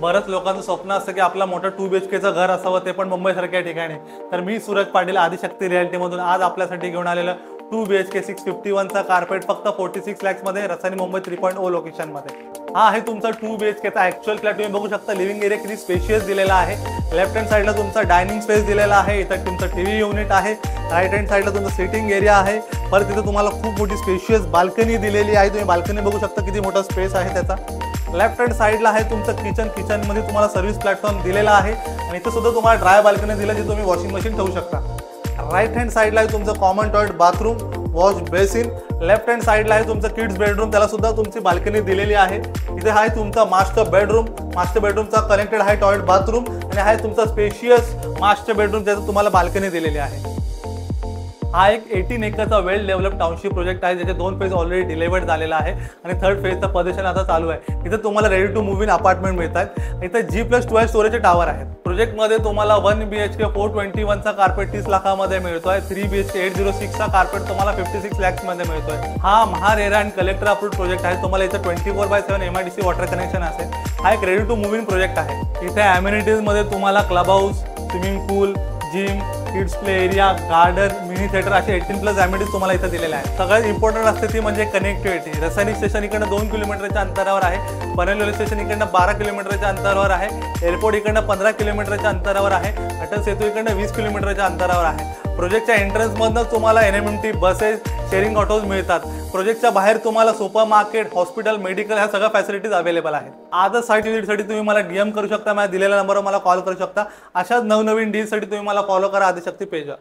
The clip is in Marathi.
बरंच लोकांचं स्वप्न असतं की आपला मोठं 2 BHKचं घर असावं, ते पण मुंबईसारख्या ठिकाणी. तर मी सूरज पाटील आदिशक्ती रियालिटीमधून आज आपल्यासाठी घेऊन आलेलं 2 BHK 651चा कार्पेट फक्त 46 लॅक्समध्ये रसायनी मुंबई 3.0 लोकेशनमध्ये. हा आहे तुमचा 2 BHKचा ॲक्च्युअल फ्लॅट. तुम्ही बघू शकता लिव्हिंग एरिया किती स्पेशियस दिलेला आहे. लेफ्ट हँड साईडला तुमचा डायनिंग स्पेस दिलेला आहे. इथं तुमचं टीव्ही युनिट आहे. राईट हँड साईडला तुमचं सिटिंग एरिया आहे. परत तिथे तुम्हाला खूप मोठी स्पेशियस बाल्कनी दिलेली आहे. तुम्ही बाल्कनी बघू शकता किती मोठा स्पेस आहे त्याचा. लेफ्ट हँड साईडला आहे तुमचं किचन. किचनमध्ये तुम्हाला सर्व्हिस प्लॅटफॉर्म दिलेला आहे आणि इथं सुद्धा तुम्हाला ड्राय बाल्कनी दिलं जिथे तुम्ही वॉशिंग मशीन ठेवू शकता. राईट हँड साईडला आहे तुमचं common toilet, bathroom, wash basin. Left hand साईडला आहे तुमचं किड्स बेडरूम, त्याला सुद्धा तुमची बाल्कनी दिलेली आहे. इथे आहे तुमचा मास्टर बेडरूम. मास्टर बेडरूमचा कनेक्टेड आहे टॉयलेट, बाथरूम आणि आहे तुमचा स्पेशियस मास्टर बेडरूम ज्याचं तुम्हाला बाल्कनी दिलेली आहे. हा एक 18 एकरचा वेल डेव्हलप टाउनशिप प्रोजेक्ट आहे ज्याचे 2 फेज ऑलरेडी डिलिव्हर्ड झालेला आहे आणि 3rd फेजचं पोझिशन आता चालू आहे. इथे तुम्हाला ready to move in apartment मिळतात. इथे G+12 स्टोरेजचे टावर आहेत. प्रोजेक्टमध्ये तुम्हाला 1 BHK 421चा कार्पेट 30 लाखामध्ये मिळतोय. 3 BHK 806चा कार्पेट तुम्हाला 56 लॅक्समध्ये मिळतोय. हा MahaRERA and collector approved project आहे. तुम्हाला इथे 24/7 MIDC वॉटर कनेक्शन असेल. हा एक ready to move in project आहे. इथे अम्युनिटीजमध्ये तुम्हाला club house, swimming pool, gym, kids play area, garden, mini theatre असे 18+ ॲम्युनिटीज तुम्हाला इथं दिलेले आहेत. सगळ्यात इम्पॉर्टंट असते ती म्हणजे कनेक्टिव्हिटी. रसायनी स्टेशन इकडनं 2 किलोमीटरच्या अंतरावर आहे. पनवेल स्टेशन इकडनं 12 किलोमीटरच्या अंतरावर आहे. एअरपोर्ट इकडनं 15 किलोमीटरच्या अंतरावर आहे. अटल सेतू इकडनं 20 किलोमीटरच्या अंतरावर आहे. प्रोजेक्टच्या एंट्रन्समधनं तुम्हाला NMMT बसेस, शेअरिंग ऑटोज मिळतात. प्रोजेक्टच्या बाहेर तुम्हाला सुपर मार्केट, हॉस्पिटल, मेडिकल ह्या सगळ्या फॅसिलिटीज अवेलेबल आहेत. आजच साईट व्हिजिटसाठी तुम्ही मला DM करू शकता. माझ्या दिलेल्या नंबरवर मला कॉल करू शकता. अशाच नवनवीन डीलसाठी तुम्ही मला फॉलो करा आदिशक्ती पेजवर.